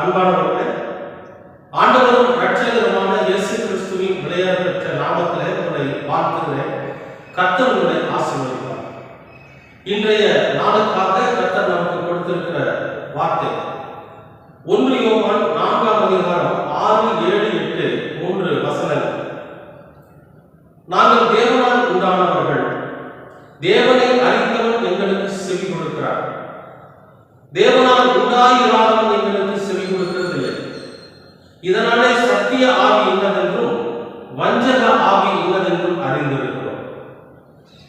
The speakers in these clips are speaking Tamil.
அன்பானவர்களே, ஆண்டவரும் இரட்சகருமான இயேசு கிறிஸ்துவின் விளையாட பெற்ற நாமத்திலே உங்களை வாழ்த்துகிறேன். கர்த்தர் உங்களை ஆசீர்வதிப்பார். இன்றைய நாளுக்காக கர்த்தர் நமக்கு கொடுத்திருக்கிற வார்த்தை 1 யோவான் 4ஆம் அதிகாரம் 6, 7, 8 3 வசனங்கள். நாங்கள் தேவனால் உண்டானவர்கள், தேவனை அறிந்தவன் எங்களுக்கு செவி கொடுக்கிறார். தேவனால் உண்டாயிராதவன் எங்களுக்கு செவி கொடுக்கிறதில்லை. இதனாலே சத்திய ஆவி இன்னதென்றும் வஞ்சக ஆவி இன்னதென்றும் அறிந்திருக்கிறோம்.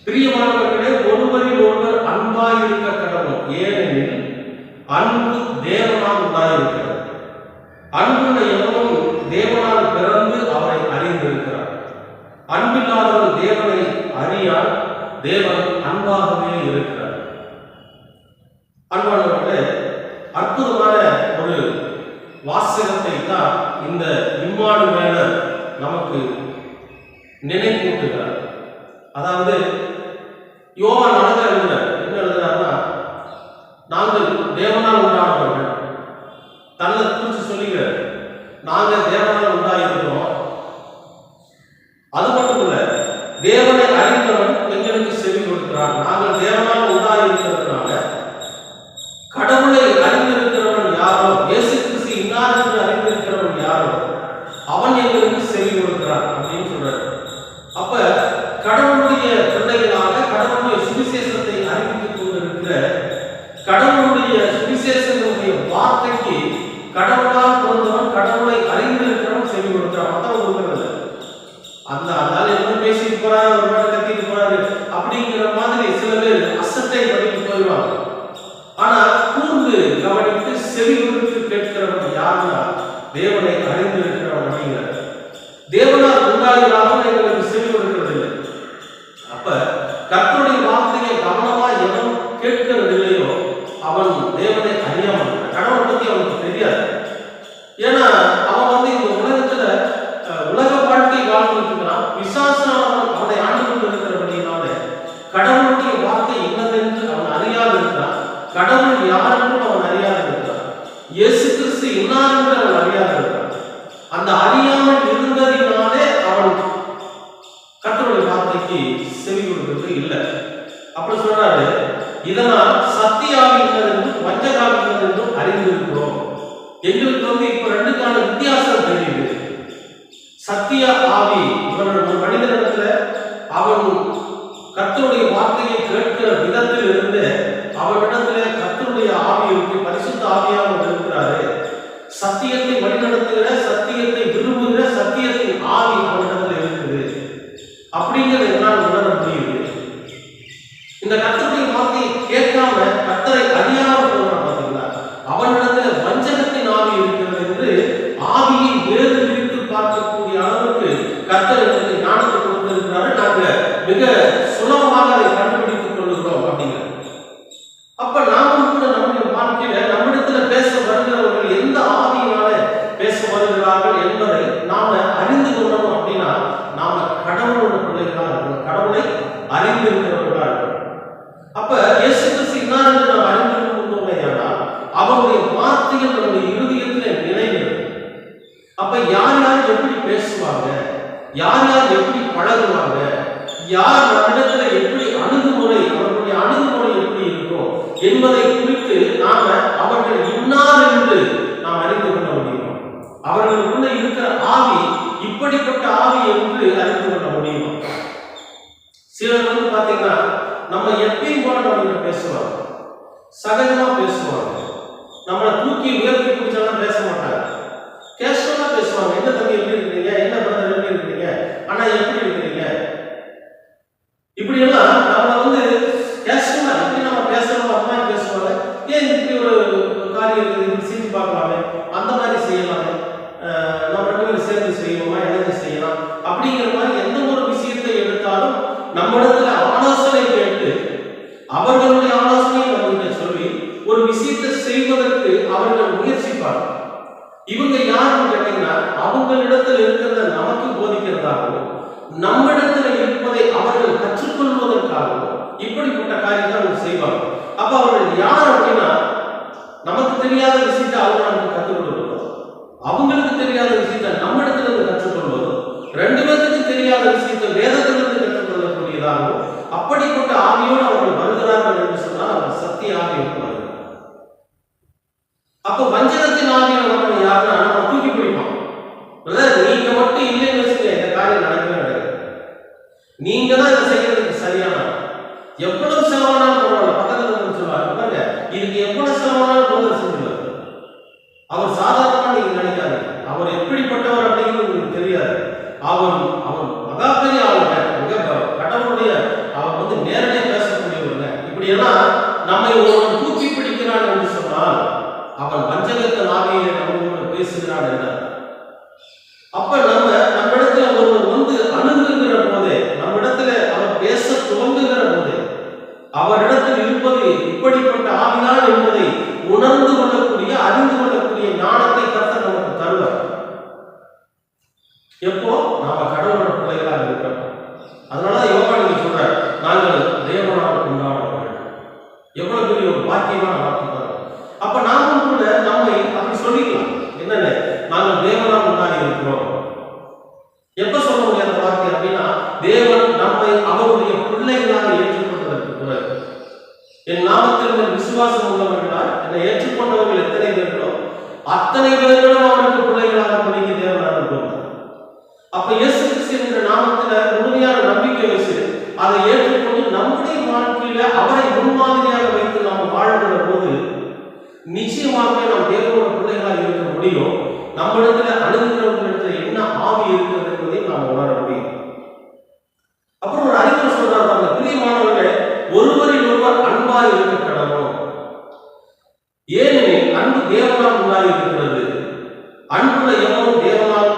பிரியமானவர்களே, ஒருவரில் ஒருவர் அன்பாயிருக்க கடவுள். ஏனெனில் அன்பு தேவனால் உண்டாயிருக்கிறது. அன்புள்ள எவனும் தேவனால் பிறந்து அவரை அறிந்திருக்கிறார். அன்பில்லாதவன் தேவனை அறியான், தேவன் அன்பாகவே இருக்கிறார். அன்பானவர்களே, அற்புதமான ஒரு வாசகத்தை தான் இந்த இம்மானுவேலர் நமக்கு நினைப்பூட்டுகிறார். அதாவது யோவான் எழுதுகிறார். என்ன எழுதுறாருன்னா, நாங்கள் தேவனால் உண்டானவர்கள். தன்னை குறித்து சொல்லுகிறார், நாங்கள் தேவனால் உண்டாயிருக்கிறோம். அது மட்டும் இல்ல, தேவனை அறிந்தவன் எங்களுக்கு செவி கொடுக்கிறான். நாங்கள் தேவனால் உண்டாயிருக்கிறதுனால கடவுளை அறிந்திருக்கிறவன் யாரோ, இயேசு கிறிஸ்து இன்னார் என்று அறிந்திருக்கிறவன் யாரோ அவன் எங்களுக்கு செவி கொடுக்கிறான் அப்படின்னு சொல்றாரு. அப்ப கடவுளுடைய பிள்ளைகளாக கடவுளுடைய சுவிசேஷத்தை அறிவித்துக் கொண்டிருக்கிற, கடவுளுடைய சுவிசேஷங்களுடைய வார்த்தைக்கு கடவுளால் பிறந்தவன், கடவுளை அறிந்திருக்கிறவன் செவி கொடுக்கிறான். மத்தவன் கொடுக்கிறது அதனால என்ன பேசிட்டு போறாரு, ஒரு மாதிரி கத்திட்டு போறாரு அப்படிங்கிற மாதிரி சில பேர் அசட்டை பண்ணிட்டு போயிடுவாங்க. ஆனா கூர்ந்து கவனித்து செவி கொடுத்து கேட்கிறவன் யாருன்னா தேவனை அறிந்திருக்கிறவன் அப்படிங்கிறார். தேவனால் உண்டாகிறாமல் எங்களுக்கு செவி கொடுக்கிறதில்லை. அப்ப கர்த்தருடைய வார்த்தையை கவனமா எவன் கேட்கிறதில்லையோ அவன் தேவனை அறியாமல், கடவுளை பத்தி அவனுக்கு தெரியாது. ஏன்னா அவன் இந்த உலகத்துல உலக வாழ்க்கை வாழ்ந்துட்டு இருக்கிறான். விசுவாசம் அவனை ஆண்டு கொண்டு இருக்கிறபடினால கடவுளுடைய வார்த்தை என்னதென்று அவன் அறியாது இருக்கிறான். கடவுள் யார் என்றும் அவன் அறியாது இருக்கிறான். இயேசு கிறிஸ்து இன்னார் என்று அவன் அறியாது இருக்கிறான். அந்த அறியாமல் இருந்ததினாலே அவன் கர்த்தருடைய வார்த்தைக்கு செவி கொடுக்கிறது இல்லை. அப்படி சொல்றாரு, இதனால் சத்திய ஆவி என்னதென்றும் வஞ்சக ஆவி என்னதென்றும் அறிந்திருக்கிறோம். எங்களுக்கு இப்ப ரெண்டுக்கான வித்தியாசம் தெரியுது. சத்திய ஆவி ஒரு மனிதனிடத்துல அவன் கர்த்தருடைய வார்த்தையை கேட்கிற விதத்தில் இருந்து அவனிடத்துல கர்த்தருடைய ஆவி இருக்கு, பரிசுத்த ஆவியாக இருக்கிறாரு. சத்தியத்தை வழிநடத்துகிற, சத்தியத்தை விரும்புகிற, சத்தியத்தின் ஆவி அவனிடத்துல இருக்குது அப்படிங்கிறது என்னால் உணர முடியுது. இந்த கர்த்தருடைய வார்த்தையை கேட்காம கர்த்தரை அறியாமல் போகிறான் பார்த்தீங்களா, அவனிடத்துல வஞ்சகத்தின் ஆவி இருக்கிறது என்று ஆவியை வேறு விரித்து பார்க்கக்கூடிய அளவுக்கு கர்த்தர் எங்களுக்கு ஞானத்தை கொடுத்திருக்கிறாரு. நாங்க மிக சுலபமாக அதை கண்டுபிடித்துக் கொள்கிறோம் அப்படிங்கிறது. அப்ப நாமும் கூட நம்முடைய வாழ்க்கையில நம்மிடத்துல பேச வருகிறவர்கள் எந்த ஆவியினால பேச வருகிறார்கள் என்பதை நாம அறிந்து கொள்ளணும். அப்படின்னா நாம கடவுளோட பிள்ளைகளாக இருக்கணும், கடவுளை அறிந்திருக்கிறவர்களாக இருக்கணும். அப்ப இயேசு கிறிஸ்து இன்னார் என்று நாம் அறிந்திருக்கிறோமே ஆனால் அவருடைய வார்த்தைகள் நம்முடைய இருதயத்திலே நிலைநிறும். அப்ப யார் யார் எப்படி பேசுவாங்க, யார் யார் எப்படி பழகுவாங்க, யார் நம்மிடத்துல எப்படி அணுகுமுறை, அவர்களுடைய அணுகுமுறை எப்படி இருக்கும் என்பதை குறித்து நாம அவர்கள் இன்னார் என்று நாம் அறிந்து கொள்ள முடியும். அவர்களுக்குள்ள இருக்கிற ஆவி இப்படிப்பட்ட ஆவி என்று அறிந்து கொள்ள முடியும். சிலர் பாத்தீங்கன்னா நம்ம எப்பயும் போல நம்ம பேசுவாங்க, சகஜமா பேசுவாங்க, நம்மளை தூக்கி உயர்த்தி பிடிச்சாலும் பேச மாட்டாங்க, கேஷுவலா பேசுவாங்க. என்ன தம்பி எப்படி இருக்கிறீங்க, என்ன பிரதர் எப்படி இருக்கிறீங்க, ஆனா எப்படி இருக்கிறீங்க, இப்படி எல்லாம் நம்ம கேஷுவலா எப்படி நம்ம பேசணும் அந்த மாதிரி பேசுவாங்க. ஏன் இப்படி ஒரு காரியம் இப்படி செஞ்சு பார்க்கலாமே, அந்த மாதிரி செய்யலாமே, நம்ம ரெண்டு பேரும் சேர்ந்து செய்வோமா, இணைந்து செய்யலாம் அப்படிங்கிற மாதிரி எந்த ஒரு விஷயத்தை எடுத்தாலும் நம்மிடத்துல ஆலோசனை கேட்டு அவர்களுடைய ஆலோசனையை நம்ம சொல்லி ஒரு விஷயத்தை செய்வதற்கு அவர்கள் முயற்சிப்பார்கள். இவங்க யாருன்னு கேட்டீங்கன்னா அவங்களிடத்தில் இருக்கிறத நமக்கு போதிக்கிறதாகவும் நம்மிடத்துல இருப்பதை அவர்கள் கற்றுக்கொள்வதற்காகவும் இப்படிப்பட்ட காரியத்தை அவங்க செய்வாங்க. அப்ப அவர்கள் யார் அப்படின்னா நமக்கு தெரியாத விஷயத்தை அவங்க நமக்கு கற்றுக் கொடுக்கணும், அவங்களுக்கு தெரியாத விஷயத்தை நம்ம இடத்துல இருந்து கற்றுக்கொள்வதும், ரெண்டு பேருக்கு தெரியாத விஷயத்தை வேதத்திலிருந்து கற்றுக்கொள்ளக்கூடியதாகவும் அப்படிப்பட்ட ஆவியோடு அவர்கள் வருகிறார்கள் என்று சொன்னால் அவர் சத்திய ஆவியோடு வருகிறார். அப்போ வஞ்சகத்தின் ஆவியை நம்ம யாருன்னா நம்ம தூக்கி பிடிப்போம். நீங்க மட்டும் இல்லைன்னு வச்சுக்க இந்த காரியம் நடக்கவே நடக்குது. நீங்க தான் இதை செய்யறதுக்கு சரியான எவ்வளவு செலவானாலும் பரவாயில்ல. பக்கத்துல சொல்லுவாங்க பாருங்க, இதுக்கு எவ்வளவு செலவானாலும் போதும் செஞ்சுருவார். அவர் சாதாரணமா நீங்க நினைக்காதீங்க. அவர் எப்படிப்பட்டவர் அப்படிங்கிறது உங்களுக்கு தெரியாது. அவர் மகாபெரிய ஆளுங்க, கடவுளுடைய அவர் நேரடியாக பேசக்கூடியவங்க. இப்படி எல்லாம் நம்மை ஒருவன் தூக்கி பிடிக்கிறான் என்று சொன்னால் அவன் வஞ்சகத்தின் ஆவியை நம்மளோட பேசுகிறான் என்றார். அப்ப நம்ம இடத்துல ஒருவர் அணுகுகிற போதே, நம்ம இடத்துல அவர் பேச துவங்குகிற போதே அவரிடத்தில் இருப்பது இப்படிப்பட்ட ஆவிதான் என்பதை உணர்ந்து கொள்ளக்கூடிய, அறிந்து கொள்ளக்கூடிய ஞானத்தை கர்த்தர் நமக்கு தருவார். எப்போ நாம கடவுளோட பிள்ளைகளாக இருக்கிறோம். அதனாலதான் யோவான் நீங்க சொல்ற, நாங்கள் தேவனால் உண்டானவர்கள். எவ்வளவு பெரிய ஒரு பாக்கியமான வார்த்தை. அப்ப நாமும் கூட நம்மை அப்படி சொல்லிக்கலாம். என்னன்னு, நாங்கள் தேவனால் உண்டாகி இருக்கிறோம். எப்ப சொல்ல முடியாத வார்த்தை அப்படின்னா, தேவன் நம்மை அவருடைய பிள்ளைகளாக ஏற்றுக்கொண்டதற்கு பிறகு, என் நாமத்தில் விசுவாசம் உள்ளவர்களால் என்னை ஏற்றுக்கொண்டவர்கள் எத்தனை பேர்களோ அத்தனை பேர்களும் அவருக்கு பிள்ளைகளாக படிக்க தேவன் அனுப்புவார். அப்ப இயேசு கிறிஸ்து என்ற நாமத்துல முழுமையான நம்பிக்கை வச்சு அதை ஏற்றுக்கொண்டு நம்முடைய வாழ்க்கையில அவரை முன்மாதிரியாக வைத்து நாம் வாழ்கிற போது நிச்சயமாகவே நாம் தேவனோட பிள்ளைகளாக இருக்க முடியும். நம்மிடத்துல அணுகுகிறவர்களிடத்துல என்ன ஆவி இருக்கிறது என்பதை நாம் உணர முடியும். அப்புறம் ஒரு அறிஞர் சொல்றாங்க, பிரியமானவர்களே, ஒருவரில் ஒருவர் அன்பாய் இருக்க கடவுள். ஏனெனில் அன்பு தேவனால் உண்டாகி இருக்கிறது. அன்புள்ள எவனும் தேவனால்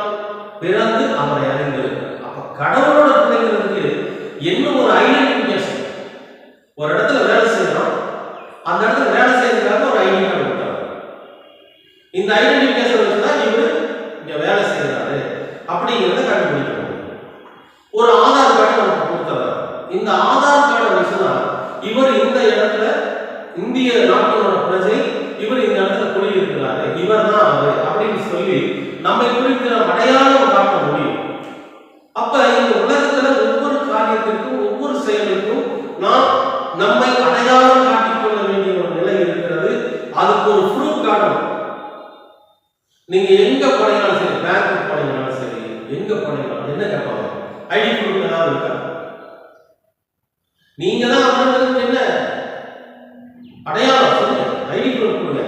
பிறந்து அவரை அறிந்திருக்கிறார். அப்ப கடவுளோட பிள்ளைகளுக்கு என்ன ஒரு ஐடென்டிஃபிகேஷன். ஒரு இடத்துல வேலை செய்யணும், அந்த இடத்துல வேலை செய்யறதுக்காக ஒரு ஐடி கார்டு கொடுத்தாங்க. இந்த ஐடென்டிஃபிகேஷன் வச்சுதான் இவரு இங்க வேலை செய்யறாரு அப்படிங்கிறத கண்டுபிடிக்க முடியும். ஒரு ஆதார் கார்டு நமக்கு கொடுத்தாங்க. இந்த ஆதார் கார்டை வச்சுதான் இவர் இந்த இடத்துல இந்திய நாட்டினோட பிரஜை, இவர் இந்த இடத்துல குடியிருக்கிறாரு, இவர் தான் அவர் அப்படின்னு சொல்லி நம்மை குறித்து அடையாளம் காட்ட முடியும். அப்ப இந்த உலகத்துல ஒவ்வொரு காரியத்திற்கும் ஒவ்வொரு செயலுக்கும் நாம் நம்மை அடையாளம் காட்டிக்கொள்ள வேண்டிய ஒரு நிலை இருக்கிறது. அதுக்கு ஒரு ப்ரூஃப் காட்டணும். நீங்க எங்க போனீங்கனாலும் சரி, பேங்க் போனீங்கனாலும் சரி, எங்க போனீங்கனாலும் என்ன கேட்பாங்க? ஐடி ப்ரூஃப் ஏதாவது இருக்கா? நீங்க தான் அவங்களுக்கு என்ன அடையாளம் சொல்லுங்க, ஐடி ப்ரூஃப் கொடுங்க,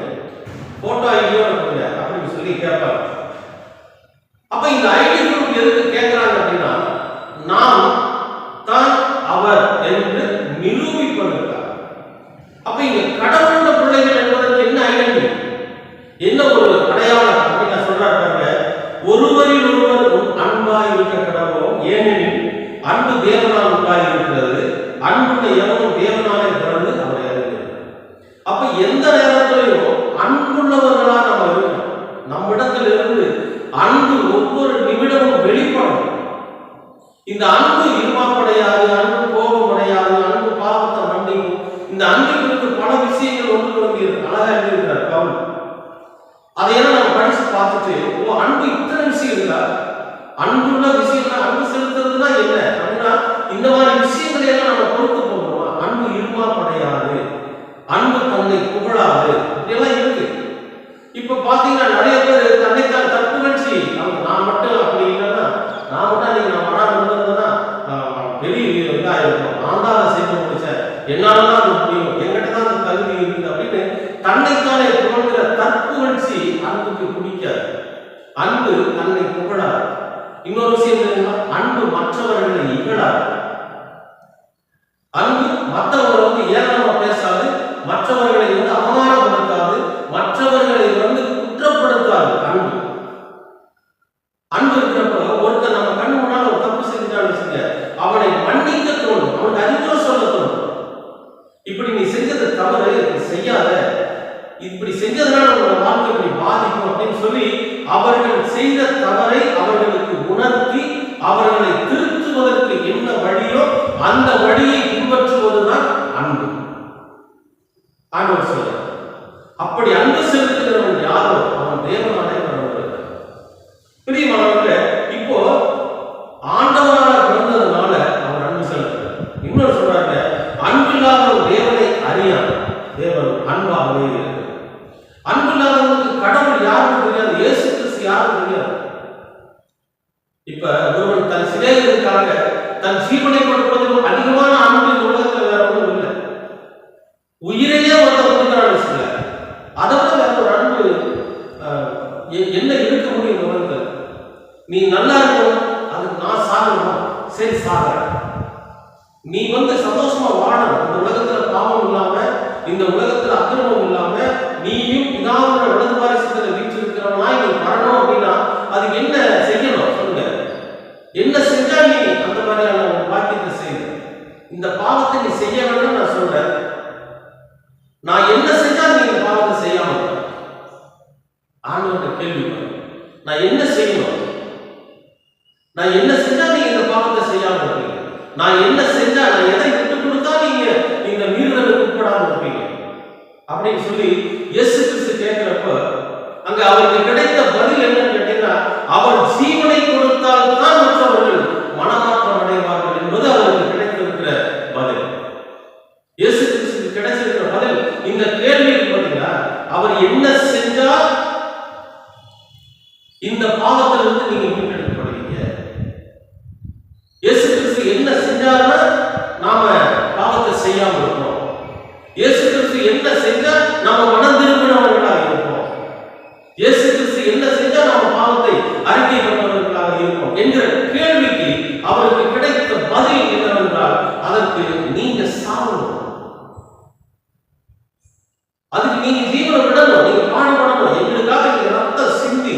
போட்டோ ஐடியோட கொடுங்க அப்படின்னு சொல்லி கேட்பாங்க. அப்ப இந்த ஐடி ப்ரூஃப் எதுக்கு கேட்கிறாங்க அப்படின்னா, நாம் தான் அவர் என்று நிரூபிப்பதற்காக. அப்ப இங்க கடவுளோட பிள்ளைகள் என்பதற்கு என்ன ஐடென்டிட்டி, என்ன ஒரு அடையாளம் அப்படின்னு சொல்றாங்க. ஒருவரில் ஒருவர் அன்பாய் இருக்க கடவுளும், ஏனெனில் அன்பு தேவனால் உண்டாகி இருக்கிறது. அன்புள்ள எவனும் தேவனாலே பிறந்து அவரை அறிகிறார். அப்ப எந்த நேரத்திலையும் அன்புள்ளவர்களா நம்ம இருக்கணும். நம்மிடத்தில் இருந்து அன்பு ஒவ்வொரு நிமிடமும் வெளிப்படும். இந்த அன்பு இருமாப்படையாது, அன்பு கோபம் அடையாது, அன்பு பாவத்தை மன்னிக்கும். இந்த அன்பு குறித்து பல விஷயங்கள் ஒன்று குழம்பியிருக்கு. அழகா எழுதியிருக்கிறார் பவுல். அதையெல்லாம் நம்ம படிச்சு பார்த்துட்டு, ஓ அன்பு இத்தனை விஷயம் இருக்கா, அன்புள்ள விஷயம்னா அன்பு செலுத்துறதுனா என்ன அப்படின்னா, இந்த மாதிரி விஷயங்களை எல்லாம் நம்ம பொறுத்து போகணுமா? அன்பு இருமாப்படையாது, அன்பு தன்னை புகழாது, இப்படியெல்லாம் இருக்கு. இப்ப பாத்தீங்கன்னா நிறைய பேர் தன்னைத்தான் தற்புகழ்ச்சி, நான் மட்டும் அப்படி இல்லைன்னா, நான் மட்டும் நீங்க நான் மனம் இருந்ததுன்னா பெரிய இதாக இருக்கும், நான் தான் அதை செய்ய முடிச்சேன், என்னாலதான் அது முடியும், என்கிட்ட தான் அந்த தகுதி இருக்குது அப்படின்னு தன்னைத்தானே புகழ்கிற தற்புகழ்ச்சி அன்புக்கு பிடிக்காது. அன்பு தன்னை புகழாது. இன்னொரு விஷயம் தெரியுமா, அன்பு மற்றவர்களை இகழாது. அன்பு மற்றவர்களை ஏளனமா பேசாது, மற்றவர்களை அவமானப்படுத்தாது, மற்றவர்களை குற்றப்படுத்தாது. அன்பு அன்பு இருக்கிறப்ப ஒருத்தர் நம்ம கண்ணு முன்னால் ஒரு தப்பு செஞ்சுட்டான்னு வச்சுங்க, அவனை மன்னிக்க தோணும், அவனுக்கு அறிவுரை சொல்ல தோணும். இப்படி நீ செஞ்சது தவறு, செய்யாத, இப்படி செஞ்சதுனால உங்களோட வாழ்க்கை இப்படி பாதிக்கும் அப்படின்னு சொல்லி அவர்கள் செய்த தவறை அவர்களுக்கு உணர்த்தி அவர்களை திருத்துவதற்கு என்ன வழியோ அந்த வழியை பின்பற்றுவதுதான் அன்பு. ஆண்டவர் சொல்றார், அப்படி அன்பு செலுத்துகிறவன் யாரோ அவன் தேவனாலே வரவில்லை. பிரியமானவர்களே, இப்போ ஆண்டவராக பிறந்ததுனால அவர் அன்பு செலுத்துகிறார். இன்னொரு சொல்றாங்க, அன்பில்லாத ஒரு தேவனை அறியான், தேவன் அன்பாகவே இருக்கிறார். அன்பில்லாதவனுக்கு கடவுள் யாருன்னு தெரியாது, இயேசு கிறிஸ்து யாருன்னு தெரியாது. இப்ப ஒருவன் தன் சிநேகிதனுக்காக தன் ஜீவனை கொடுப்பதிலும் அதிகமான அன்பு இந்த உலகத்தில் வேற ஒன்றும் இல்லை. உயிரையே ஒருத்தர் கொடுக்கிறான்னு சொல்ல, அதை விட வேற ஒரு அன்பு என்ன இருக்க முடியும் இந்த உலகத்தில்? நீ நல்லா இருக்கணும், அதுக்கு நான் சாகணும், சரி சாகிறேன். நீ சந்தோஷமா வாழணும், இந்த உலகத்துல பாவம் இல்லாம, இந்த உலகத்துல அக்கிரமம் இல்லாம, நீயும் பிதாவோட வலது பாரிசத்துல வீற்றிருக்கிறவனா நீ வரணும் அப்படின்னா அதுக்கு என்ன செய்யணும் சொல்லுங்க? என்ன செஞ்சா நீ அந்த மாதிரியான ஒரு பாக்கியத்தை செய்ய? இந்த பாவத்தை நீ செய்ய வேண்டாம் நான் சொல்றேன். நான் என்ன செஞ்சா நீ இந்த பாவத்தை செய்யாம ஆண்டவர்கிட்ட கேள்வி, நான் என்ன செய்யணும்? நான் என்ன செஞ்சா நீங்க இந்த பாவத்தை செய்யாம இருப்பீங்க? நான் என்ன செஞ்சா, நான் எதை விட்டு கொடுத்தா நீங்க இந்த மீறுதலுக்கு உட்படாம இருப்பீங்க அப்படின்னு சொல்லி இயேசு கிறிஸ்து கேட்கிறப்ப அங்க அவருக்கு கிடைத்த பதில் என்னன்னு கேட்டீங்கன்னா, அவர் ஜீவனை கொடுத்தால் தான் மற்றவர்கள் மனமாற்றம் அடைவார்கள் என்பது அவருக்கு கிடைத்திருக்கிற பதில். இயேசு கிறிஸ்துக்கு கிடைச்சிருக்கிற பதில் இந்த கேள்வி பார்த்தீங்கன்னா, அவர் என்ன செஞ்சா இந்த பாவத்திலிருந்து நீங்க மீட்டெடுக்கப்படுவீங்க? இயேசு கிறிஸ்து என்ன செஞ்சாருன்னா நாம பாவத்தை செய்யாம இருக்கோம். இயேசு கிறிஸ்து என்ன செஞ்சா நாம மனம் திரும்பினவர்களாக இருப்போம். இயேசு கிறிஸ்து என்ன செஞ்சா நாம பாவத்தை அறிக்கை பண்ணவர்களாக இருப்போம் என்கிற கேள்விக்கு அவருக்கு கிடைத்த பதில் என்னவென்றால், அதற்கு நீங்க சாகணும், அதுக்கு நீங்க ஜீவனை விடணும், நீங்க பாடுபடணும், எங்களுக்காக நீங்க ரத்தம் சிந்தி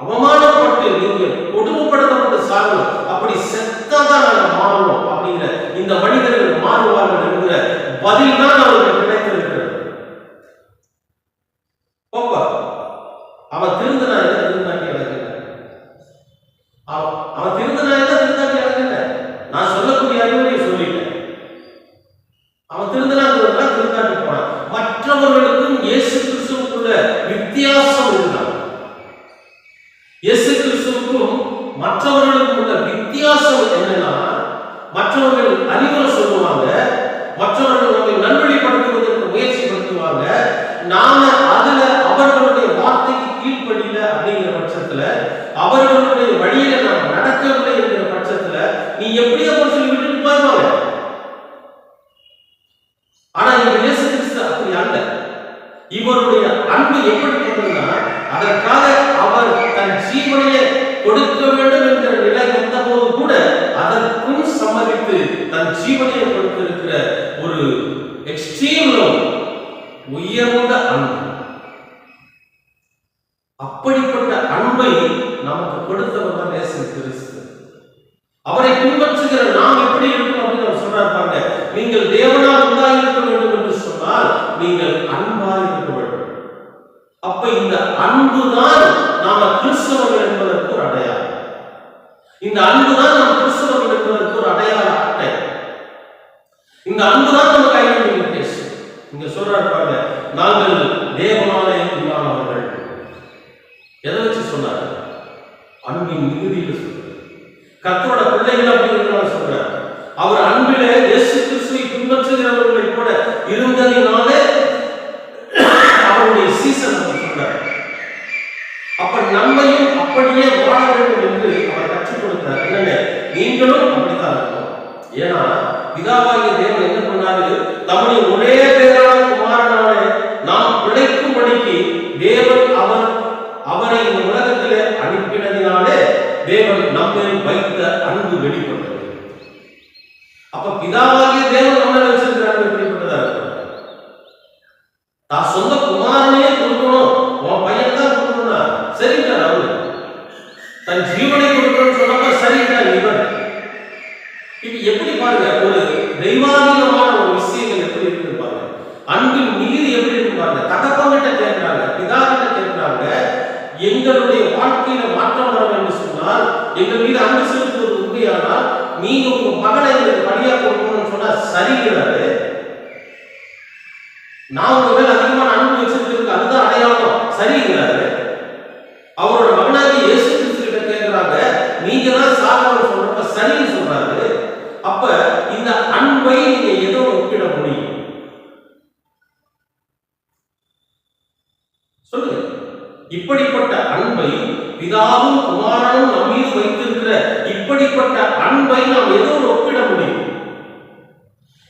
அவமானப்பட்டு நீங்க கொடுமைப்படுத்தப்பட்டு சாகணும், அப்படி செத்தாதான் நாங்க மாறணும் அப்படிங்கிற இந்த மனிதர்கள் மாறுவார்கள் என்கிற பதில் தான் அவருக்கு கிடைத்திருக்கிறது. அவன் திருந்தனா என்ன திருந்தாட்டி எனக்கு என்ன? அவன் திருந்தனா என்ன திருந்தாட்டி எனக்கு என்ன? நான் சொல்லக்கூடிய அறிவுரையை சொல்லிட்டேன். அவன் திருந்தனா திருந்தாட்டி போனான். மற்றவர்களுக்கும் இயேசு கிறிஸ்துவுக்குள்ள வித்தியாசம் இருந்தான். இயேசு கிறிஸ்துவுக்கும் மற்றவர்களுக்கும் உள்ள வித்தியாசம் என்னன்னா, மற்றவர்கள் அறிவுரை சொல்லுவாங்க, மற்றவர்கள் நம்மை நல்வழிப்படுத்துவதற்கு முயற்சி படுத்துவாங்க. நாம அதுல அவர்களுடைய வார்த்தைக்கு கீழ்ப்படியல அப்படிங்கிற பட்சத்துல, அவர்களுடைய வழியில நாம் நடக்கவில்லை என்கிற பட்சத்துல நீ எப்படியோ சொல்லி விட்டுட்டு போயிடுவாங்க. ஆனா இந்த இயேசு கிறிஸ்து அப்படி அல்ல. இவருடைய அன்பு எப்படிப்பட்டதுன்னா, அதற்காக அவர் தன் ஜீவனையை கொடுக்க வேண்டும் என்கிற நிலை வந்த போது கூட அதற்கும் சம்மதித்து தன் ஜீவனையை கொடுத்திருக்கிற ஒரு எக்ஸ்ட்ரீம் உயர்ந்த அன்பு. அப்படிப்பட்ட அன்பை நமக்கு கொடுத்தவர் தான் இயேசு கிறிஸ்து. அவரை பின்பற்றுகிற நாம் எப்படி இருக்கணும் அப்படின்னு அவர் சொல்றாங்க, நீங்கள் தேவனால் உண்டாயிருக்க வேண்டும் என்று சொன்னால் நீங்கள் அன்பாக இருக்க வேண்டும். அப்ப இந்த அன்புதான் நாம கிறிஸ்தவர்கள் என்பதற்கு ஒரு அடையாளம். இந்த அன்புதான் நாம் கிறிஸ்தவர்கள் என்பதற்கு ஒரு அடையாள அட்டை. இந்த அன்புதான் நம்ம கையில் பேசு. இங்க சொல்றாங்க, நாங்கள் தேவனாலே உண்டானவர்கள். எதை வச்சு சொன்னார்? அன்பின் மிகுதியில் சொல்றார். கர்த்தரோட பிள்ளைகள் அப்படிங்கிறத சொல்றார். அவர் அன்பிலே இயேசு கிறிஸ்துவை பின்பற்றுகிறவர்களை கூட இருந்ததினாலே அவருடைய சீசன் சொல்றார். அப்ப நம்மையும் அப்படியே வாழ வேண்டும் என்று அவர் கற்றுக் கொடுத்தார். என்னங்க, நீங்களும் அப்படித்தான் இருக்கணும். ஏன்னா பிதாவாகிய தேவன் என்ன பண்ணாரு? தம்முடைய ஒரே பேரான குமாரனாலே நாம் பிழைக்கும்படிக்கு தேவன் அவரை இந்த உலகத்திலே அனுப்பினதினாலே தேவன் நம்மை வைத்த அன்பு வெளிப்பட்டது. அப்ப பிதாவாகிய தேவன் நம்மை வச்சிருக்கிற அன்பு எப்படிப்பட்டதா இருக்கும்? தான் சொந்த குமாரனையே கொடுக்கணும், உன் பையன் தான் கொடுக்கணும்னா சரிங்க, அவரு தன் ஜீவனை கொடுக்கணும்னு சொன்னப்ப சரிங்க இவன். இது எப்படி பாருங்க, ஒரு தெய்வாதீனமான ஒரு விஷயங்கள் எப்படி இருக்கு பாருங்க, அன்பின் மீது எப்படி இருக்கு பாருங்க. தகப்பங்கிட்ட கேட்கிறாங்க, பிதாகிட்ட கேட்கிறாங்க, எங்களுடைய வாழ்க்கையில மாற்றம் வர வேண்டும் சொன்னால், எங்கள் மீது அன்பு செலுத்துவது உண்மையானால் நீங்க உங்க மகனை எங்களுக்கு பலியா கொடுக்கணும்னு சொன்னா சரிங்கிறாரு. நான் உங்க மேல அதிகமான அன்பு வச்சிருக்கிறது சரிங்கிறாரு. அவரோட மகனாகி இயேசு கிறிஸ்து கிட்ட கேட்கிறாங்க, நீங்க தான் சாகணும்னு சொல்றப்ப சரின்னு சொல்றாரு. அப்ப இந்த அன்பை நீங்க ஏதோ ஒப்பிட முடியும்? சொல்லுங்க. இப்படிப்பட்ட அன்பை பிதாவும் குமாரனும் நம் மீது வைத்திருக்கிற இப்படிப்பட்ட அன்பை நாம் ஏதோ ஒப்பிட முடியும்?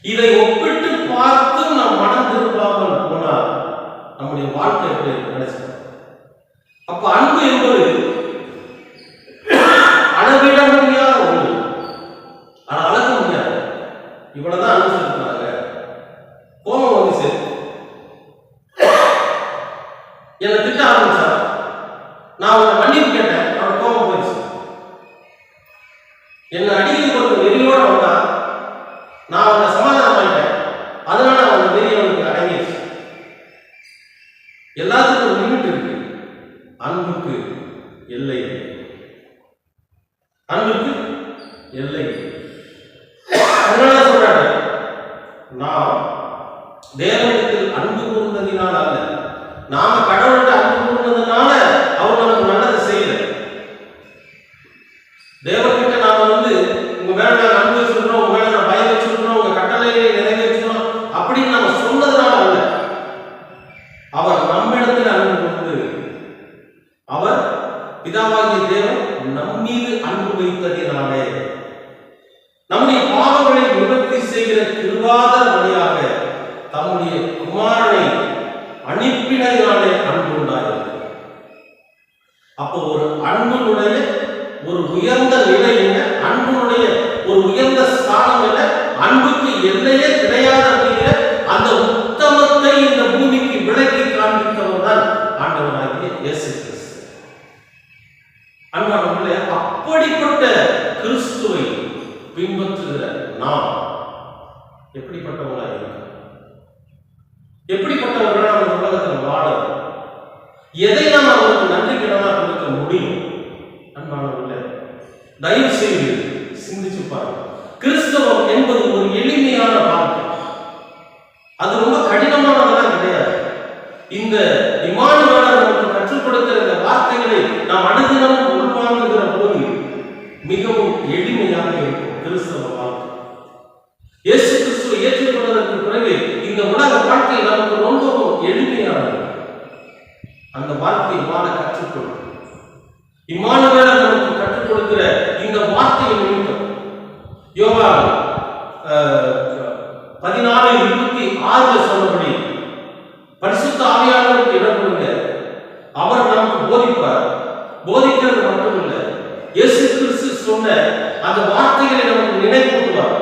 இதை ஒப்பிட்டு பார்த்து நாம் மனம் திரும்பாமல் போனால் நம்முடைய வாழ்க்கை எப்படி நினைச்சு? அப்ப அன்பு என்பது அளவிட முடியாத ஒன்று, அதை அளக்க முடியாது. இவ்வளவுதான் அன்பு செலுத்தினாங்க. கோபம் வந்து சரி என்னை திட்ட ஆரம்பிச்சா, நான் அவனை மன்னிப்பு கேட்டேன், அவன் கோபம் போயிடுச்சு. என்னை அடிக்கிறது ஒரு வெறியோட வந்தா, நான் அவனை சமாதானம் பண்ணிட்டேன், அதனால அவன் வெறி அவனுக்கு அடங்கிடுச்சு. எல்லாத்துக்கும் ஒரு லிமிட் இருக்கு. அன்புக்கு எல்லை, அன்புக்கு எல்லை. அதனால சொல்றாரு, நாம் தேவனிடத்தில் அன்பு கூர்ந்ததினால் அல்ல, நாம கடவுள்கிட்ட அன்பு கூர்ந்ததுனால அவர் நமக்கு நல்லதை செய்யல. தேவன்கிட்ட நாம உங்க மேல நாங்க அன்பு வச்சிருக்கிறோம், உங்க மேல நான் பயம் வச்சிருக்கிறோம், உங்க கட்டளைகளை நிறைவேற்றணும் அப்படின்னு நம்ம சொன்னதுனால அல்ல. அவர் நம்மிடத்தில் அன்பு கூர்ந்து, அவர் பிதாவாகிய தேவன் நம் மீது அன்பு வைத்ததினாலே, நம்முடைய பாவங்களை நிவர்த்தி செய்கிற கிருபாதார வழியாக தம்முடைய குமாரனை அனுப்பினதினாலே அன்பு உண்டாகிறது. அப்போ ஒரு அன்புடைய ஒரு உயர்ந்த நிலை என்ன, அன்புடைய ஒரு உயர்ந்த ஸ்தானம் என்ன, அன்புக்கு எல்லையே கிடையாது அப்படிங்கிற அந்த உத்தமத்தை இந்த பூமிக்கு விளக்கி காண்பித்தவர் தான் ஆண்டவராகிய இயேசு கிறிஸ்து. அன்பானவர்களே, அப்படிப்பட்ட கிறிஸ்துவை பின்பற்றுகிற நாம் எப்படிப்பட்டவர்களாக இருக்கிறோம்? எப்படிப்பட்டவர்களாக அந்த உலகத்தில் வாழ, எதை நாம் அவருக்கு நன்றி கடனாக கொடுக்க முடியும்? அன்பானவர்களே, தயவு செய்து சிந்திச்சு பாருங்க. கிறிஸ்தவம் என்பது ஒரு எளிமையான வாழ்க்கை, அது ரொம்ப கடினமானதெல்லாம் கிடையாது. இந்த இம்மானுவேலர் நமக்கு கற்றுக் கொடுக்கிற இந்த வார்த்தைகளை நாம் அனுதினமும் உள்வாங்குகிற போது மிகவும் எளிமையாக இருக்கும் கிறிஸ்தவ வாழ்க்கை. இயேசு கிறிஸ்துவை ஏற்றுக்கொண்டதற்கு பிறகு இந்த உலக வாழ்க்கை நமக்கு ரொம்பவும் எளிமையானது. அந்த வாழ்க்கை வாழ கற்றுக்கொள்ளும். இம்மானுவேலர் நமக்கு கற்றுக் கொடுக்கிற இந்த வார்த்தையை நிமித்தம் யோவான் 14:26 சொன்னபடி பரிசுத்த ஆவியானவருக்கு இடம் கொடுங்க, அவர் நமக்கு போதிப்பார். போதிக்கிறது மட்டுமில்லை, இயேசு கிறிஸ்து சொன்ன அந்த வார்த்தைகளை நமக்கு நினைவூட்டுவார்.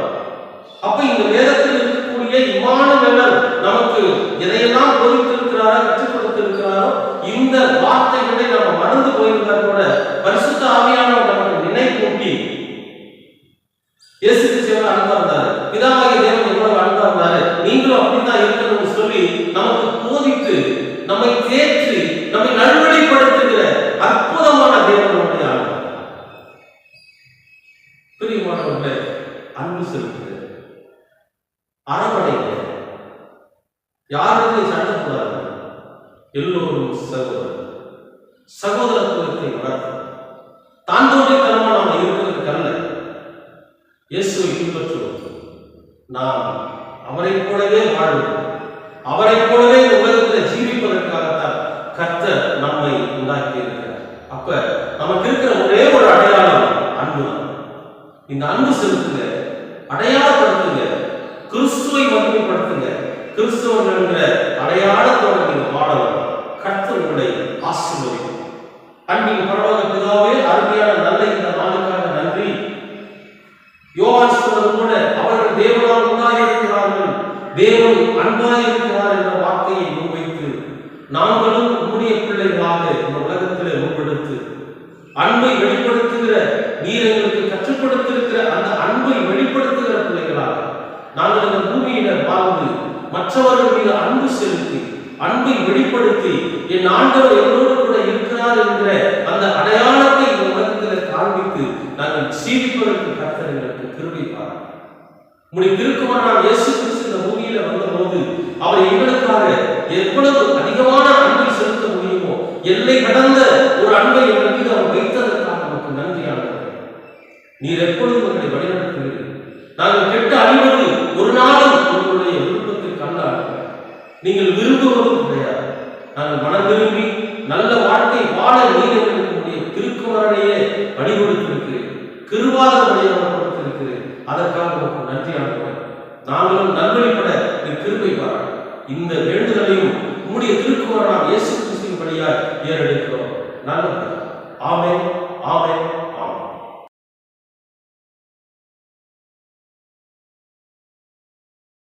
அப்ப இந்த வேதத்தில் இருக்கக்கூடிய இம்மானுவேலர் நமக்கு எதையெல்லாம் போதித்திருக்கிறாரோ, கற்றுக் கொடுத்திருக்கிறாரோ, இந்த வார்த்தைகளை நம்ம மறந்து போயிருந்தால் கூட பரிசுத்த ஆவியானவர் நமக்கு நினைவூட்டி, இயேசு கிறிஸ்து எவ்வளவு அன்பா இருந்தாரு, பிதாவாகிய தேவன் எவ்வளவு அன்பா இருந்தாரு, நீங்களும் அப்படித்தான் இருக்கணும்னு சொல்லி நமக்கு போதித்து, நம்மை தேற்றி, நம்மை நல்வழிப்படுத்துகிற அற்புதமான தேவனுடைய ஆண்டு. பிரியமானவர்களே, அன்பு செலுத்துங்க, அரவணைங்க, யாருக்கும் சண்டை கூடாது, எல்லோரும் சகோதரர், சகோதரத்துவத்தை வளர்த்து தாண்டோடித்தனமா நாம இருக்கிறதுக்கு அல்ல, இயேசுவை பின்பற்றுவோம். நாம் அவரை போலவே வாழ்வோம், அவரை போலவே உலகத்தில் ஜீவிப்பதற்காகத்தான் கர்த்தர் நம்மை உண்டாக்கி இருக்கிறார். அப்ப நமக்கு இருக்கிற ஒரே ஒரு அடையாளம் அன்பு தான். இந்த அன்பு செலுத்துங்க, அடையாளப்படுத்துங்க, கிறிஸ்துவை மகிமைப்படுத்துங்க. கிறிஸ்துவன் என்ற அடையாளத்தோடு நீங்க வாழலாம். கர்த்தர் உங்களை ஆசீர்வதிக்கும். அன்பின் பரலோக பிதாவே, அருமையான நல்ல இந்த நாளுக்காக நன்றி. யோவான் சொன்னது போல அவர்கள் தேவனால் உண்டாயிருக்கிறார்கள், தேவன் அன்பாயிருக்கிறார் என்ற வார்த்தையை முன்வைத்து நாங்களும் உம்முடைய பிள்ளைகளாக இந்த உலகத்திலே முன்பெடுத்து அன்பை வெளிப்படுத்துகிற, நீர் எங்களுக்கு கற்றுக் கொடுத்திருக்கிற அந்த அன்பை வெளிப்படுத்துகிற பிள்ளைகளாக நாங்கள் இந்த பூமியில வாழ்ந்து மற்றவர்கள் மீது அன்பு செலுத்தி, அன்பை வெளிப்படுத்தி, என் ஆண்டவர் எங்களோடு கூட இருக்கிறார் என்கிற அந்த அடையாளத்தை இந்த உலகத்தில் காண்பித்து நாங்கள் ஜீவிப்பதற்கு கர்த்தர் எங்களுக்கு கிருபை பாராட்டுகிறார். உம்முடைய திருக்குமாரனாகிய இயேசு கிறிஸ்து இந்த பூமியில வந்தபோது அவர் எங்களுக்காக எவ்வளவு அதிகமான அன்பை செலுத்த முடியுமோ எல்லை கடந்த ஒரு அன்பை எங்கள் மீது அவர் வைத்ததற்காக நமக்கு நன்றி ஆண்டவரே. நீர் எப்பொழுதும் எங்களை வழிநடத்துகிறீர்கள். நாங்கள் கெட்டு அழிவது ஒரு நாளும் உங்களுடைய விருப்பத்திற்கு அல்ல. நீங்கள் விரும்புவதும் கிடையாது. நாங்கள் மனம் விரும்பி நல்ல வாழ்க்கை வாழ நீர் எங்களுடைய திருக்குமரனையே வழிபடுத்திருக்கிறேன், கிருபாதம் வழிபடுத்திருக்கிறேன். அதற்காக உங்களுக்கு நன்றி ஆண்டவரே. நாங்களும் நல்வழிப்பட கிருபை பாராட்டு. இந்த வேண்டுதலையும் உம்முடைய திருக்குமரனாம் இயேசு கிறிஸ்துவின் வழியாய் ஏறெடுக்கிறோம். நல்ல ஆமென்.